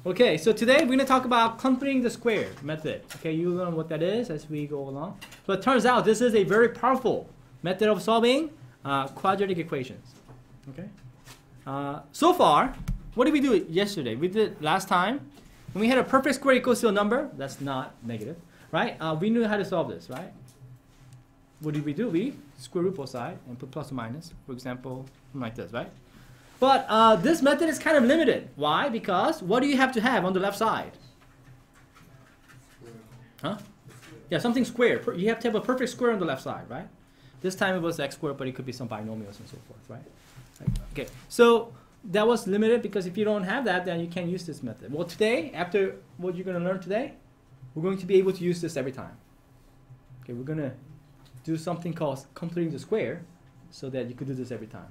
Okay, so today we're going to talk about accompanying the square method. Okay, you learn what that is as we go along. So it turns out this is a very powerful method of solving quadratic equations. Okay. So far, what did we do yesterday? We did last time when we had a perfect square equals to a number that's not negative, right? We knew how to solve this, right? What did we do? We square root both sides and put plus or minus, for example, something like this, right? But this method is kind of limited. Why? Because what do you have to have on the left side? Huh? Yeah, something square. You have to have a perfect square on the left side, right? This time it was x squared, but it could be some binomials and so forth, right? Okay, so that was limited because if you don't have that, then you can't use this method. Well, today, after what you're going to learn today, we're going to be able to use this every time. Okay, we're going to do something called completing the square so that you could do this every time.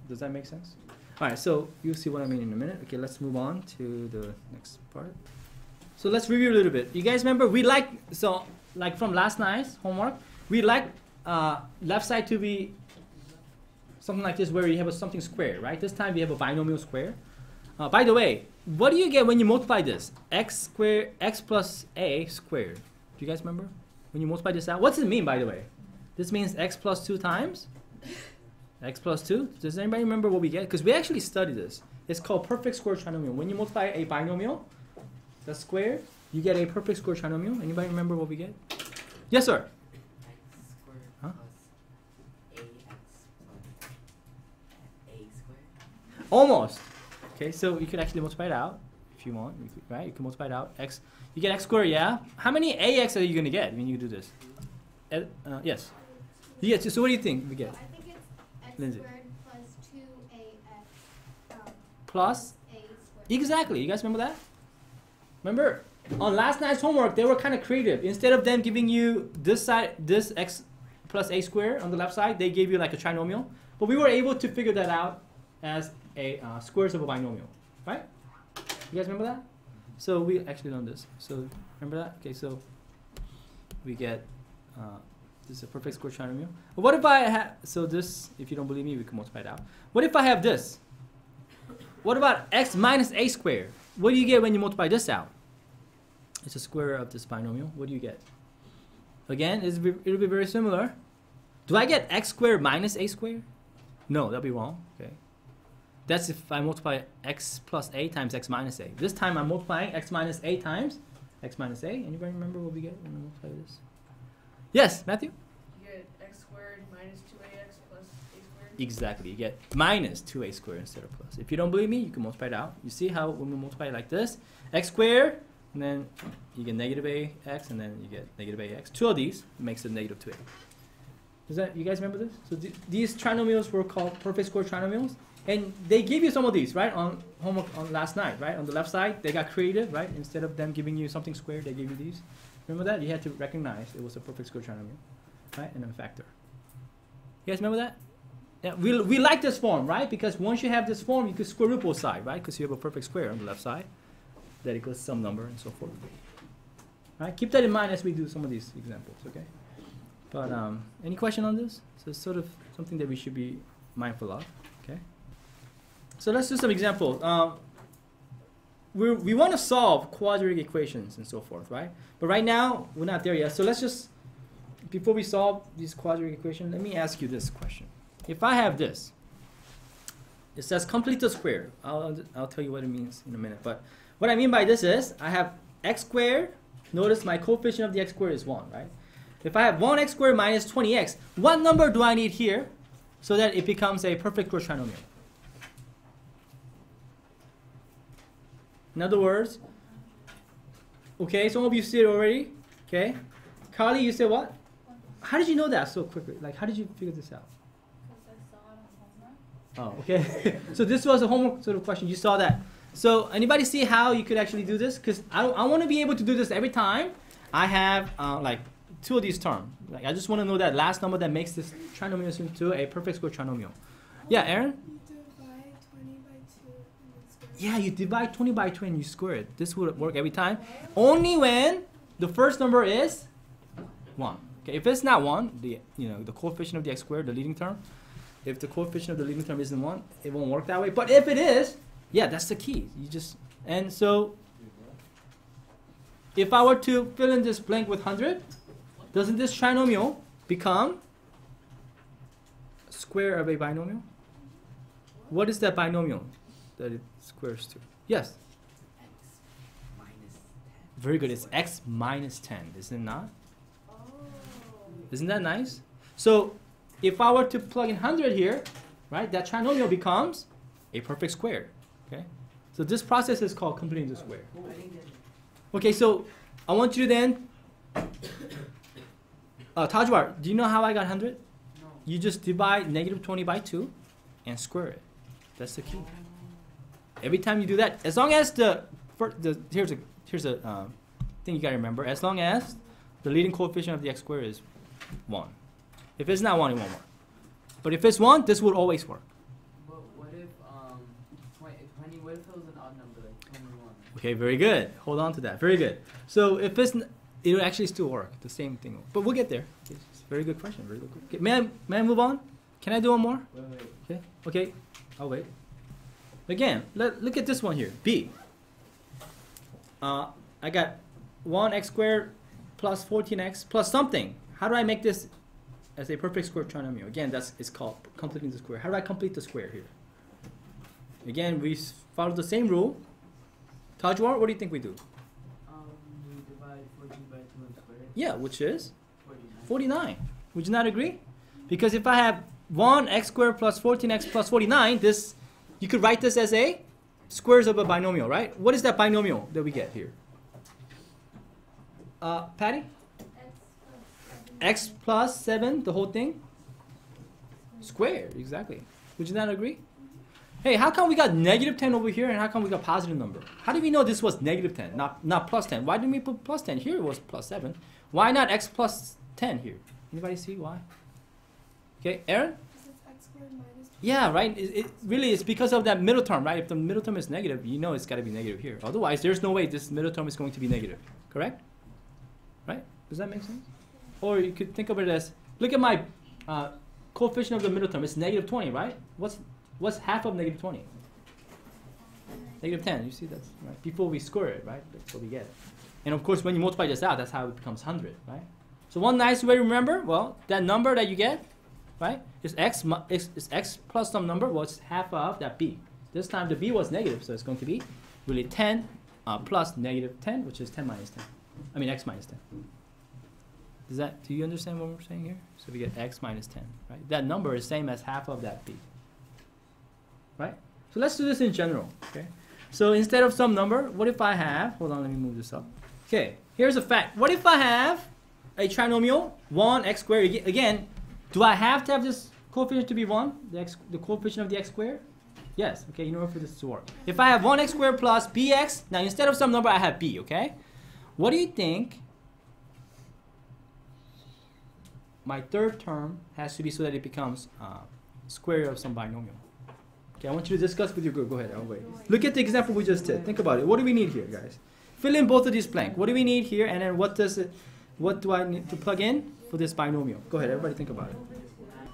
Does that make sense? All right, so you'll see what I mean in a minute. Okay, let's move on to the next part. So let's review a little bit. You guys remember like from last night's homework, we like left side to be something like this where you have something square, right? This time we have a binomial square. By the way, what do you get when you multiply this? X plus a squared. Do you guys remember? When you multiply this out, what does it mean, by the way? This means x plus 2 times x plus 2. Does anybody remember what we get? Because we actually studied this. It's called perfect square trinomial. When you multiply a binomial that's squared, you get a perfect square trinomial. Anybody remember what we get? Yes, sir. X squared Huh? plus ax plus a squared. Almost. Okay, so you could actually multiply it out if you want, right? You can multiply it out. X, you get x squared, yeah? How many ax are you going to get when you do this? Yes. Yes, so what do you think we get? I think it's x Lindsay. squared plus 2ax Plus? a squared. Exactly. You guys remember that? Remember, on last night's homework, they were kind of creative. Instead of them giving you this side, this x plus a squared on the left side, they gave you like a trinomial. But we were able to figure that out as a squares of a binomial, right? You guys remember that? So we actually learned this. So remember that? Okay, so we get this is a perfect square trinomial. But what if I have, so this, if you don't believe me, we can multiply it out. What if I have this? What about x minus a squared? What do you get when you multiply this out? It's a square of this binomial. What do you get? Again, it'll be very similar. Do I get x squared minus a squared? No, that'll be wrong. Okay. That's if I multiply x plus a times x minus a. This time I'm multiplying x minus a times x minus a. Anybody remember what we get when we multiply this? Yes, Matthew? You get x squared minus 2ax plus a squared. Exactly. You get minus 2a squared instead of plus. If you don't believe me, you can multiply it out. You see how when we multiply it like this, x squared, and then you get negative ax, and then you get negative ax. Two of these makes it negative 2a. Does that, you guys remember this? So these trinomials were called perfect square trinomials. And they gave you some of these, right, on homework on last night, right? On the left side, they got creative, right? Instead of them giving you something square, they gave you these. Remember that? You had to recognize it was a perfect square trinomial, right? And then factor. You guys remember that? Yeah, we like this form, right? Because once you have this form, you can square root both sides, right? Because you have a perfect square on the left side that equals some number and so forth. Right? Keep that in mind as we do some of these examples, okay? But any question on this? So it's sort of something that we should be mindful of, okay? So let's do some examples. We want to solve quadratic equations and so forth, right? But right now, we're not there yet. So let's just, before we solve these quadratic equations, let me ask you this question. If I have this, it says complete the square. I'll tell you what it means in a minute. But what I mean by this is, I have x squared. Notice my coefficient of the x squared is 1, right? If I have 1x squared minus 20x, what number do I need here so that it becomes a perfect square trinomial? In other words, okay, some of you see it already, okay? Carly, you said what? How did you know that so quickly? Like, how did you figure this out? Because I saw it on homework. Oh, okay. So this was a homework sort of question. You saw that. So anybody see how you could actually do this? Because I want to be able to do this every time I have like two of these terms. Like, I just want to know that last number that makes this trinomial into a perfect square trinomial. Yeah, Aaron? Yeah, you divide 20 by 2 and you square it. This would work every time. Only when the first number is 1. Okay, if it's not 1, the coefficient of the x squared, the leading term, if the coefficient of the leading term isn't 1, it won't work that way. But if it is, yeah, that's the key. You just, and so if I were to fill in this blank with 100, doesn't this trinomial become square of a binomial? What is that binomial that it squares to? Yes. X minus 10. Very good. It's x minus 10, isn't it not? Isn't that nice? So if I were to plug in 100 here, right, that trinomial becomes a perfect square. Okay. So this process is called completing the square. Okay, so I want you to then, Tajwar, do you know how I got 100? No. You just divide negative 20 by 2 and square it. That's the key. Every time you do that, as long as here's a thing you gotta remember. As long as the leading coefficient of the x squared is 1. If it's not 1, it won't work. But if it's 1, this would always work. But what if 20? What if it was an odd number, like 21? Okay, very good. Hold on to that. Very good. So if it'll actually still work. The same thing. But we'll get there. It's a very good question. Very good. Okay, may I move on? Can I do one more? Okay. Okay. I'll wait. Again, look at this one here. B. I got 1x squared plus 14x plus something. How do I make this as a perfect square trinomial? Again, it's called completing the square. How do I complete the square here? Again, we follow the same rule. Tajwar, what do you think we do? We divide 14 by 2 and square it. Yeah, which is 49. 49. Would you not agree? Because if I have 1x squared plus 14x plus 49, you could write this as a squares of a binomial, right? What is that binomial that we get here? Patty? X plus 7, the whole thing? Squared, exactly. Would you not agree? Hey, how come we got negative 10 over here and how come we got positive number? How do we know this was negative 10, not plus 10? Why didn't we put plus 10? Here it was plus 7. Why not x plus 10 here? Anybody see why? Okay, Aaron? Yeah, right. It really is because of that middle term, right? If the middle term is negative, you know it's got to be negative here. Otherwise, there's no way this middle term is going to be negative. Correct? Right? Does that make sense? Or you could think of it as, look at my coefficient of the middle term. It's negative 20, right? What's half of negative 20? Negative 10. You see that's right. Before we square it, right? That's what we get. And of course, when you multiply this out, that's how it becomes 100, right? So one nice way to remember, well, that number that you get, right, is x plus some number. Well, it's half of that b. This time the b was negative, so it's going to be really 10 plus negative 10, which is 10 minus 10. I mean x minus 10. Do you understand what we're saying here? So we get x minus 10, right? That number is same as half of that b. Right? So let's do this in general, okay? So instead of some number, what if I have, hold on, let me move this up. Okay, here's a fact. What if I have a trinomial, 1x squared, again, do I have to have this coefficient to be 1, the coefficient of the x squared? Yes, okay, in order for this to work. If I have 1x squared plus bx, now instead of some number, I have b, okay? What do you think my third term has to be so that it becomes square root of some binomial? Okay, I want you to discuss with your group. Go ahead, I'll wait. Look at the example we just did. Think about it. What do we need here, guys? Fill in both of these blank. What do we need here? And then what do I need to plug in for this binomial? Go ahead, everybody think about it.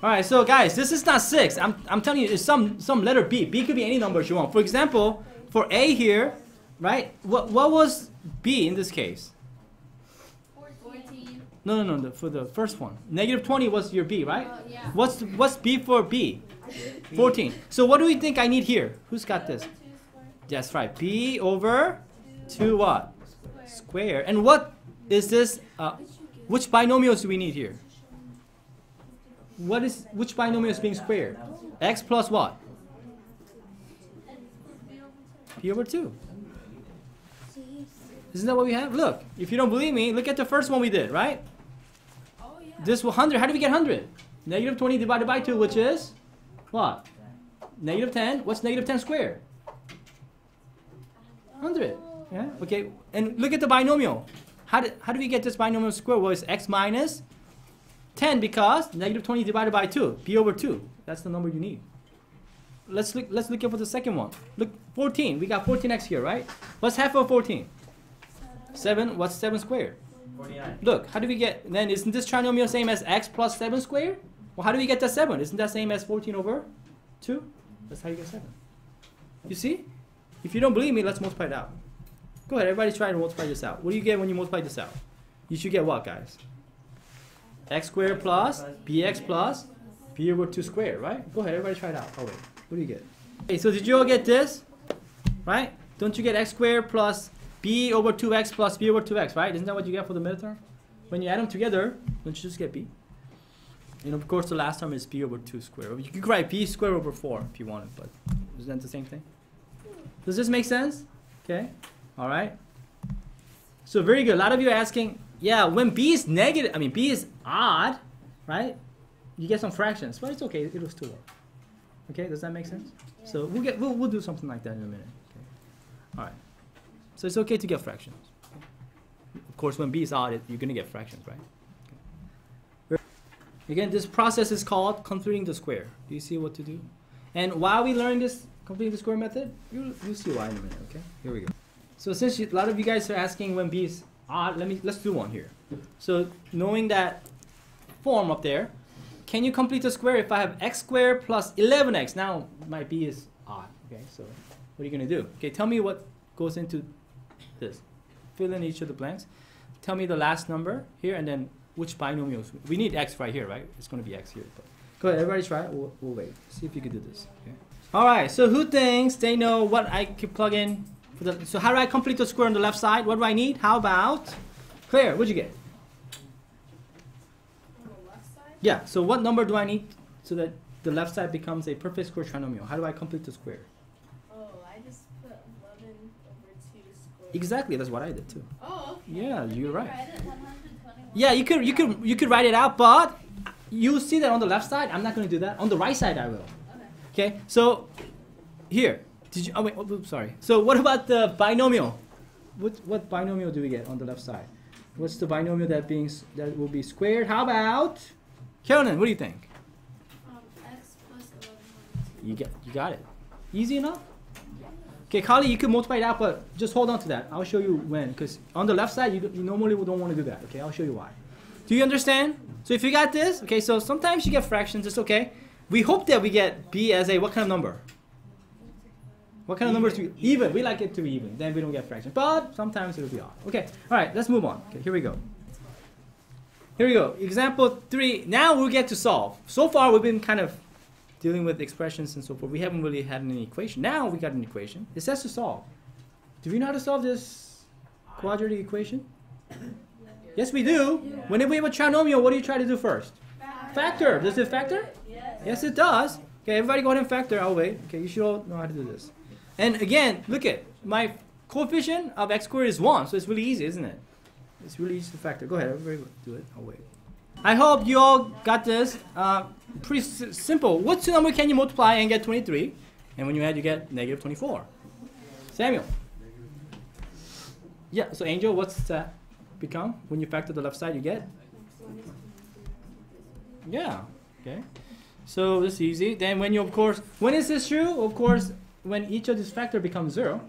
All right, so guys, this is not 6. I'm telling you, it's some letter B. B could be any number you want. For example, for A here, right? What was B in this case? 14. No. For the first one, negative 20 was your B, right? Yeah. What's B for B? 14. So what do we think I need here? Who's got this? That's right. B over 2 what? Square. And what is this? Which binomials do we need here? Which binomial is being squared? X plus what? P over 2. Isn't that what we have? Look, if you don't believe me, look at the first one we did, right? Oh, yeah. This 100. How do we get 100? Negative 20 divided by 2, which is what? Negative 10. What's negative 10 squared? 100. Yeah. Okay. And look at the binomial. How do we get this binomial square? Well, it's x minus 10 because negative 20 divided by 2. P over 2. That's the number you need. Let's look at for the second one. Look, 14. We got 14x here, right? What's half of 14? 7. What's 7 squared? 49. Look, how do we get, then isn't this trinomial same as x plus 7 squared? Well, how do we get that 7? Isn't that same as 14 over 2? That's how you get 7. You see? If you don't believe me, let's multiply it out. Go ahead, everybody try to multiply this out. What do you get when you multiply this out? You should get what, guys? X squared plus bx plus b over 2 squared, right? Go ahead, everybody try it out. Oh wait, what do you get? Okay, so did you all get this? Right? Don't you get x squared plus b over 2x plus b over 2x, right? Isn't that what you get for the middle term? When you add them together, don't you just get b? And of course the last term is b over 2 squared. You could write b squared over 4 if you wanted, but isn't that the same thing? Does this make sense? Okay, all right. So very good. A lot of you are asking, yeah, when b is negative, I mean b is odd, right? You get some fractions, but it's okay. It'll still work. Okay, does that make sense? Yeah. So we'll do something like that in a minute. Okay. All right. So it's okay to get fractions. Okay. Of course, when b is odd, you're gonna get fractions, right? Okay. Again, this process is called completing the square. Do you see what to do? And while we learn this completing the square method, you'll see why in a minute. Okay. Here we go. So since a lot of you guys are asking when b is odd, let's do one here. So knowing that form up there, can you complete the square if I have x squared plus 11x? Now my b is odd. Okay, so what are you gonna do? Okay, tell me what goes into this. Fill in each of the blanks. Tell me the last number here and then which binomials. We need x right here, right? It's gonna be x here. But go ahead, everybody try it. We'll wait. See if you can do this. Okay. All right. So who thinks they know what I could plug in? So how do I complete the square on the left side? What do I need? How about Claire? What'd you get? On the left side? Yeah. So what number do I need so that the left side becomes a perfect square trinomial? How do I complete the square? Oh, I just put 11 over 2 squared. Exactly. That's what I did too. Oh, okay. Yeah, you're right. Write it 121. Yeah, you could write it out, but you see that on the left side. I'm not going to do that. On the right side, I will. Okay. So here. Did you? Oh wait. Oops, sorry. So what about the binomial? What binomial do we get on the left side? What's the binomial that will be squared? How about Carolyn? What do you think? X plus 11. You got it. Easy enough. Okay, Kali, you can multiply it out, but just hold on to that. I'll show you when, because on the left side you normally don't want to do that. Okay, I'll show you why. Do you understand? So if you got this, okay. So sometimes you get fractions. It's okay. We hope that we get b as a what kind of number? What kind of numbers do we even? We like it to be even. Then we don't get fractions. But sometimes it'll be odd. Okay. All right. Let's move on. Okay. Here we go. Here we go. Example 3. Now we'll get to solve. So far we've been kind of dealing with expressions and so forth. We haven't really had any equation. Now we got an equation. It says to solve. Do we know how to solve this quadratic equation? Yes, we do. Yeah. Whenever we have a trinomial, what do you try to do first? Factor. Does it factor? Yes, it does. Okay. Everybody go ahead and factor. I'll wait. Okay. You should all know how to do this. And again, look at my coefficient of x squared is 1, so it's really easy, isn't it? It's really easy to factor. Go ahead, everybody do it. I'll wait. I hope you all got this. Pretty simple. What number can you multiply and get 23? And when you add, you get negative 24. Samuel. Yeah, so Angel, what's that become? When you factor the left side, you get? Yeah, okay. So this is easy. Then when you, of course, when is this true? Of course, when each of these factor becomes 0.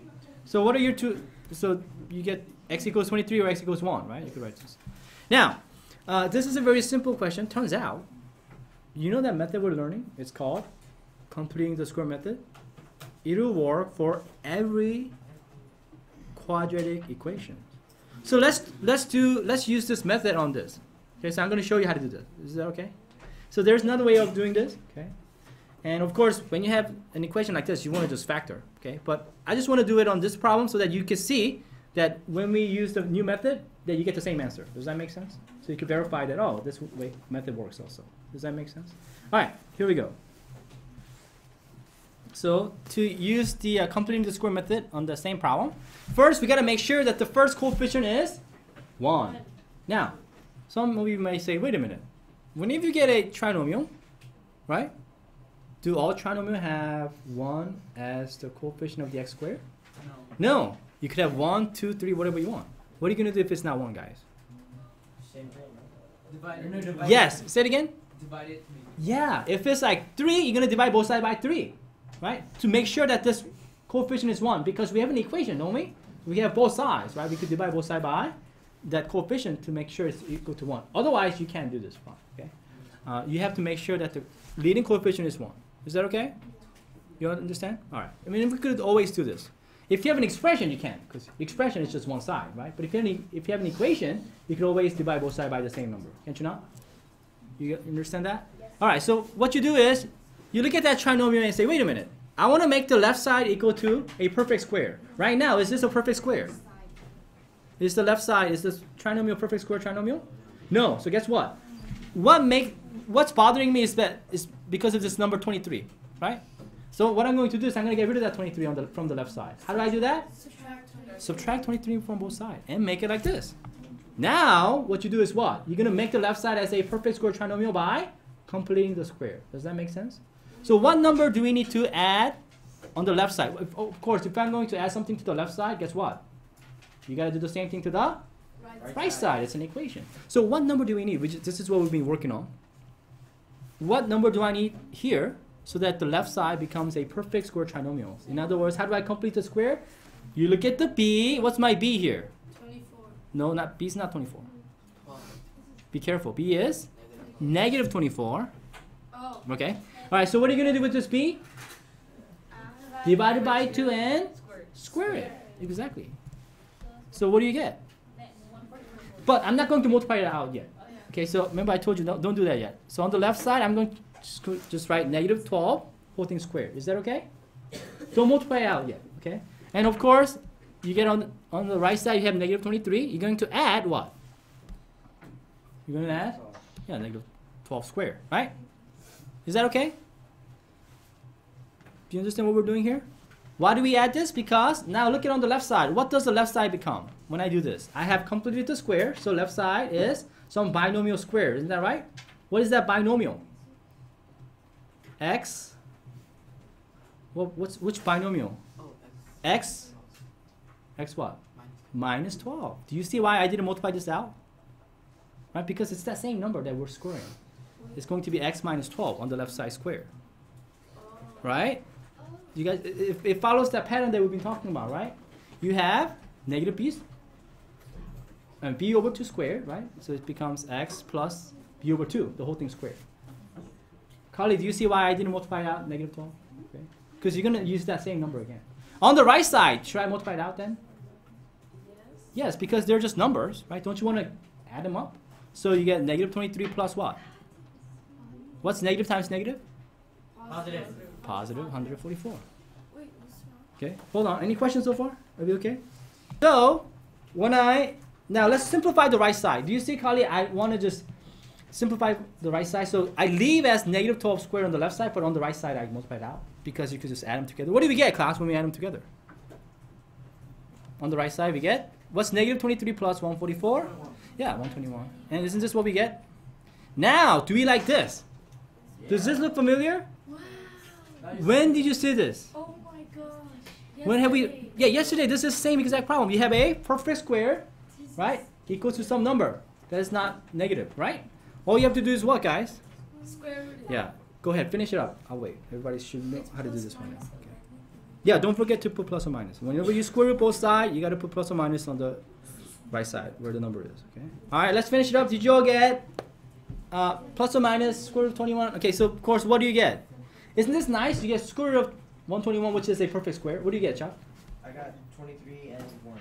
So what are your two? So you get x equals 23 or x equals 1, right? You could write this. Now, this is a very simple question. Turns out, you know that method we're learning? It's called completing the square method. It will work for every quadratic equation. So let's use this method on this. Okay, so I'm going to show you how to do this. Is that okay? So there's another way of doing this. Okay. And of course, when you have an equation like this, you want to just factor, okay? But I just want to do it on this problem so that you can see that when we use the new method, that you get the same answer. Does that make sense? So you can verify that, oh, this way method works also. Does that make sense? All right, here we go. So to use the completing the square method on the same problem, first we got to make sure that the first coefficient is 1. Now, some of you may say, wait a minute. Whenever you get a trinomial, right? Do all trinomials have 1 as the coefficient of the x squared? No. You could have 1, 2, 3, whatever you want. What are you going to do if it's not 1, guys? Same thing, right? Divide yes. Say it again. Divide it. Yeah. If it's like 3, you're going to divide both sides by 3. Right? To make sure that this coefficient is 1. Because we have an equation, don't we? We have both sides, right? We could divide both sides by that coefficient to make sure it's equal to 1. Otherwise, you can't do this one. Okay? You have to make sure that the leading coefficient is 1. Is that okay? You understand? All right. I mean, we could always do this. If you have an expression, you can't, because expression is just one side, right? But if you have an equation, you can always divide both sides by the same number. Can't you not? You understand that? Yes. All right, so what you do is, you look at that trinomial and say, wait a minute. I want to make the left side equal to a perfect square. Right now, is this a perfect square? Is the left side, is this trinomial perfect square trinomial? No, so guess what? What's bothering me is because of this number 23, right? So what I'm going to do is I'm going to get rid of that 23 from the left side. How do I do that? Subtract 23. Subtract 23 from both sides and make it like this. Now, what you do is what? You're going to make the left side as a perfect square trinomial by completing the square. Does that make sense? So what number do we need to add on the left side? Of course, if I'm going to add something to the left side, guess what? You got to do the same thing to the right side. It's an equation. So what number do we need? This is what we've been working on. What number do I need here so that the left side becomes a perfect square trinomial? In other words, how do I complete the square? You look at the b. What's my b here? 24. No, not b is not 24. 12. Be careful. b is negative 24. Oh. Okay. All right. So what are you going to do with this b? Divided by 2 and square it. Exactly. So what do you get? But I'm not going to multiply it out yet. Okay, so remember I told you don't do that yet. So on the left side, I'm going to just write negative 12, whole thing squared. Is that okay? Don't multiply it out yet, okay? And of course, you get on the right side, you have negative 23. You're going to add what? You're going to add? Yeah, negative 12 squared, right? Is that okay? Do you understand what we're doing here? Why do we add this? Because now look at on the left side. What does the left side become when I do this? I have completed the square, so left side is some binomial square. Isn't that right? What is that binomial? X. Well, which binomial? Oh, X. X what? Minus 12. Do you see why I didn't multiply this out? Right? Because it's that same number that we're squaring. It's going to be x minus 12 on the left side square. Right? You guys, it follows that pattern that we've been talking about, right? You have negative b's and b over 2 squared, right? So it becomes x plus b over 2, the whole thing squared. Carly, do you see why I didn't multiply it out negative 12? Okay. Because you're going to use that same number again. On the right side, should I multiply it out then? Yes, because they're just numbers, right? Don't you want to add them up? So you get negative 23 plus what? What's negative times negative? Positive. Positive 144. Wait, what's wrong? Okay, hold on. Any questions so far? Are we okay? So, now let's simplify the right side. Do you see, Carly, I want to just simplify the right side. So I leave as negative 12 squared on the left side, but on the right side I multiply it out because you could just add them together. What do we get, class, when we add them together? On the right side we get, what's negative 23 plus 144? Yeah, 121. And isn't this what we get? Now, do we like this? Does this look familiar? Wow. When did you see this? Oh my gosh. When have we? Yeah, yesterday. This is the same exact problem. You have a perfect square, right? Equals to some number that is not negative, right? All you have to do is what, guys? Square root. Yeah. Go ahead, finish it up. I'll wait. Everybody should know how to do Plus this one now. minus Okay. Yeah, don't forget to put plus or minus. Whenever you square root both sides, you got to put plus or minus on the right side where the number is. Okay. All right, let's finish it up. Did you all get plus or minus square root of 21? Okay, so of course, what do you get? Isn't this nice? You get square root of 121, which is a perfect square. What do you get, Chuck? I got 23 and 1.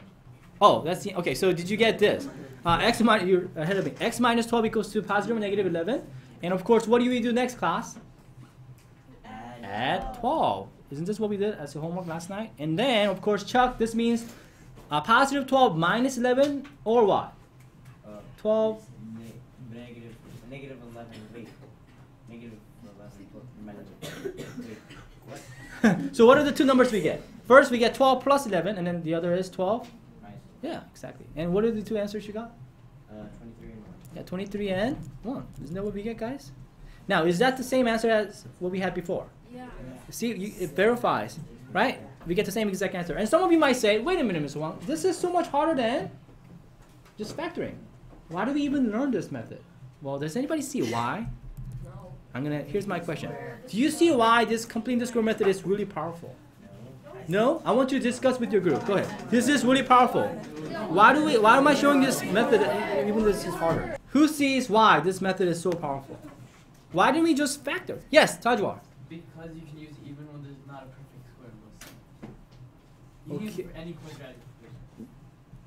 Oh, that's the, okay, so did you get this? X minus, you're ahead of me. X minus 12 equals to positive or negative 11. And of course, what do we do next, class? Add 12. Isn't this what we did as a homework last night? And then, of course, Chuck, this means positive 12 minus 11 or what? 12. Negative 11. Wait. Negative 11. Wait. What? So what are the two numbers we get? First, we get 12 plus 11, and then the other is 12. Nice. Yeah, exactly. And what are the two answers you got? 23 and 1. Yeah, 23 and 1. Isn't that what we get, guys? Now, is that the same answer as what we had before? Yeah. See, it verifies, right? We get the same exact answer. And some of you might say, wait a minute, Mr. Wang, this is so much harder than just factoring. Why do we even learn this method? Well, does anybody see why? Here's my question. Do you see why this completing the square method is really powerful? No? I want you to discuss with your group. Go ahead. This is really powerful. Why am I showing this method even though this is harder? Who sees why this method is so powerful? Why didn't we just factor? Yes, Tajwar. Because you can use even when there's not a perfect square. You can use Okay. it for any quadratic equation.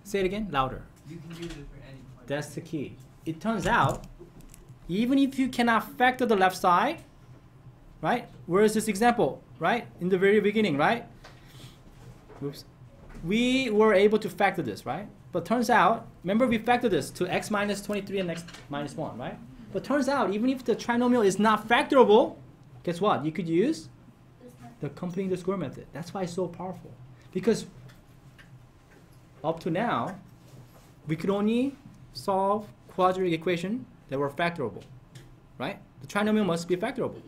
Say it again, louder. You can use it for any quadratic. That's the key. It turns out, even if you cannot factor the left side, right? Where is this example, right? In the very beginning, right? Oops. We were able to factor this, right? But turns out, remember we factored this to x minus 23 and x minus 1, right? But turns out, even if the trinomial is not factorable, guess what? You could use the accompanying the square method. That's why it's so powerful. Because up to now, we could only solve quadratic equation that were factorable, right? The trinomial must be factorable.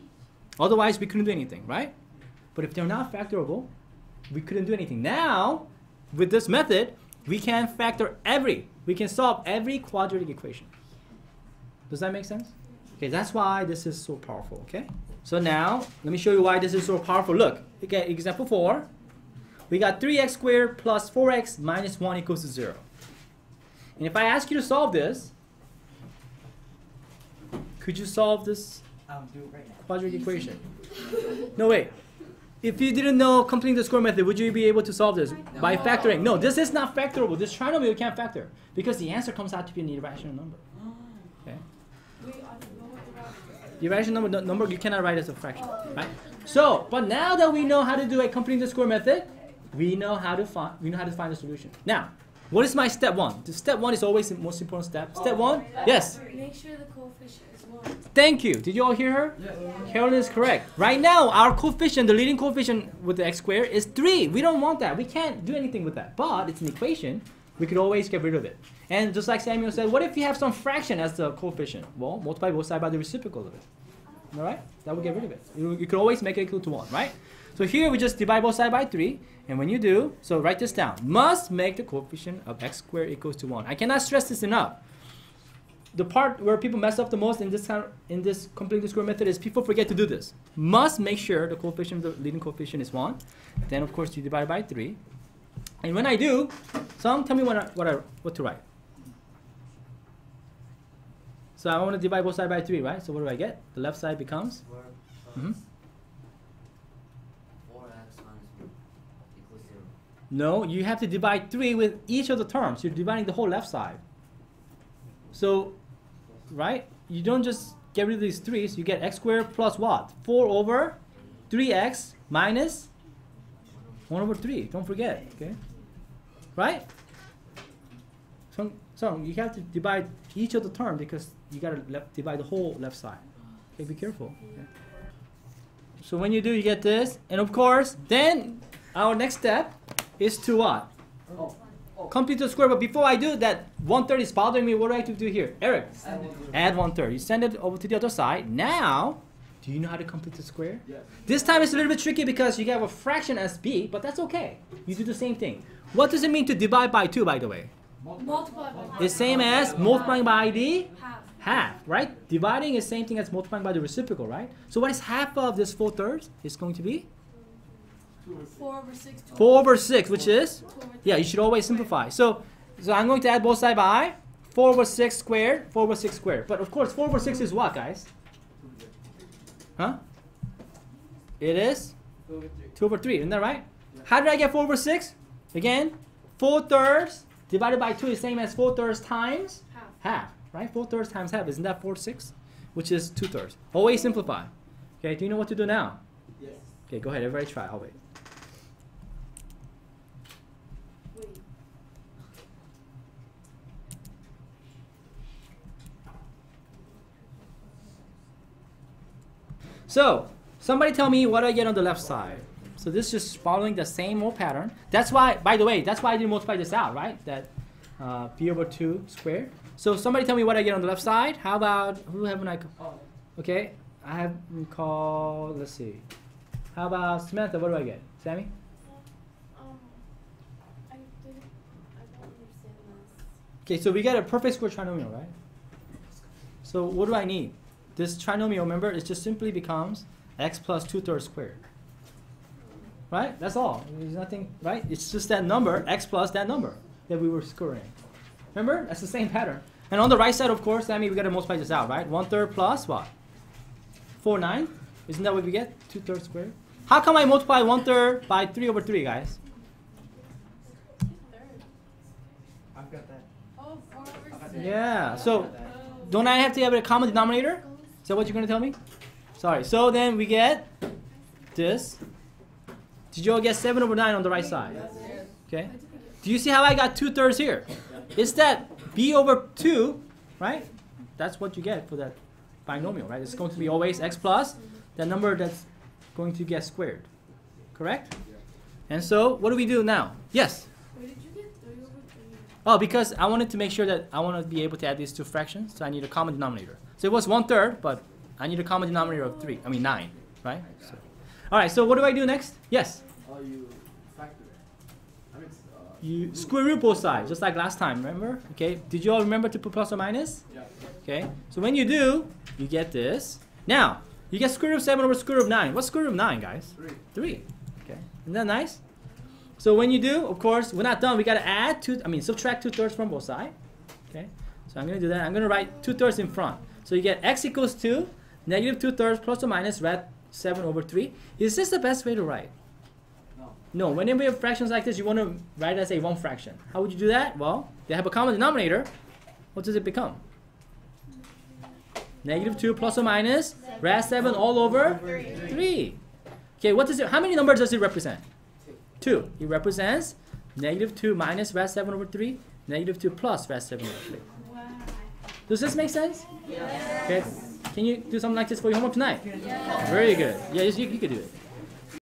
Otherwise, we couldn't do anything, right? But if they're not factorable, we couldn't do anything. Now, with this method, we can we can solve every quadratic equation. Does that make sense? Okay, that's why this is so powerful, okay? So now, let me show you why this is so powerful. Look, okay, example 4. We got 3x squared plus 4x minus 1 equals to 0. And if I ask you to solve this, could you solve this I'll do it right now. quadratic equation? No, wait. If you didn't know completing the square method, would you be able to solve this by factoring? No, this is not factorable. This trinomial you can't factor because the answer comes out to be an irrational number. Okay? Wait, I don't know what the rational The irrational number you cannot write as a fraction, right? So, but now that we know how to do a completing the square method, we know how to find the solution. Now, what is my step 1? The step 1 is always the most important step. Step 1, yes. Make sure the coefficient is 1. Thank you. Did you all hear her? Carolyn is correct. Right now, our coefficient, the leading coefficient with the x squared is 3. We don't want that. We can't do anything with that. But it's an equation. We could always get rid of it. And just like Samuel said, what if you have some fraction as the coefficient? Well, multiply both sides by the reciprocal of it. All right? That will get rid of it. You could always make it equal to 1, right? So here we just divide both sides by 3. And when you do, so write this down. Must make the coefficient of x squared equals to 1. I cannot stress this enough. The part where people mess up the most in this completing the square method is people forget to do this. Must make sure the coefficient of the leading coefficient is 1. Then of course you divide by 3. And when I do, some tell me what to write. So I want to divide both sides by 3, right? So what do I get? The left side becomes 4 Mhm. 4x minus 1 equals 0. no. You have to divide 3 with each of the terms. You're dividing the whole left side. So, right? You don't just get rid of these 3's. You get x squared plus what? 4 over 3x minus 1 over 3. Don't forget, okay? Right? So you have to divide each of the term because you got to divide the whole left side. Okay, be careful. Okay. So when you do, you get this. And of course, then our next step is to what? Complete the square. But before I do that, 1/3 is bothering me. What do I have to do here? Eric, add 1/3. You send it over to the other side. Now, do you know how to complete the square? Yes. This time it's a little bit tricky because you have a fraction as b, but that's okay. You do the same thing. What does it mean to divide by 2, by the way? Multiply by It's same as multiplying by the half. half, right? Dividing is same thing as multiplying by the reciprocal, right? So what is half of this 4/3? It's going to be 4 over 6. 4 over 6, which is? 2 over Yeah, you should always simplify. So I'm going to add both sides by 4 over 6 squared, 4 over 6 squared. But of course, 4 over 6 is what, guys? Huh? It is 2 over 3, isn't that right? How did I get 4 over 6? Again, 4/3 divided by 2 is same as 4/3 times half. half, right? 4/3 times half, isn't that 4/6? Which is 2/3. Always simplify. Okay, do you know what to do now? Yes. Okay, go ahead, everybody try. I'll wait. Wait. So, somebody tell me what I get on the left side. So this is just following the same old pattern. That's why, by the way, that's why I didn't multiply this out, right? That b over 2 squared. So somebody tell me what I get on the left side. How about, who haven't I called? Okay, I haven't called, let's see. How about Samantha, what do I get? Sammy? I don't understand this. Okay, so we get a perfect square trinomial, right? So what do I need? This trinomial, remember, it just simply becomes x plus 2/3 squared. Right? That's all. There's nothing, right? It's just that number, x plus that number that we were squaring. Remember? That's the same pattern. And on the right side, of course, that means we got to multiply this out, right? 1/3 plus what? 4/9. Isn't that what we get? 2/3 squared. How come I multiply 1/3 by 3 over 3, guys? I've got that. Oh, 4 over I've got 6. that. Yeah. So don't I have to have a common denominator? Is that what you're going to tell me? Sorry. So then we get this. Did you all get 7 over 9 on the right side? Okay. Do you see how I got 2/3 here? It's that b over 2, right? That's what you get for that binomial, right? It's going to be always x plus the number that's going to get squared. Correct? And so what do we do now? Yes? Where did you get 3 over 3? Oh, because I wanted to make sure that I want to be able to add these two fractions, so I need a common denominator. So it was 1/3, but I need a common denominator of 9, right? So, all right, so what do I do next? Yes? You factor it. I mean, You square root both sides, just like last time, remember? Okay, did you all remember to put plus or minus? yeah. Okay, so when you do, you get this. Now, you get square root of 7 over square root of 9. What's square root of 9, guys? 3. Okay, isn't that nice? So when you do, of course, we're not done. We got to add subtract 2/3 from both sides. Okay, so I'm going to do that. I'm going to write 2/3 in front. So you get x equals to negative 2/3 plus or minus 7 over 3. Is this the best way to write? No, whenever you have fractions like this, you want to write it as a one fraction. How would you do that? Well, they have a common denominator. What does it become? Negative 2 plus or minus 7 all over 3. Okay, what does it? How many numbers does it represent? 2. It represents negative 2 minus 7 over 3, negative 2 plus 7 over 3. Wow. Does this make sense? Yes. Okay. Can you do something like this for your homework tonight? Yes. Very good. Yeah, you could do it.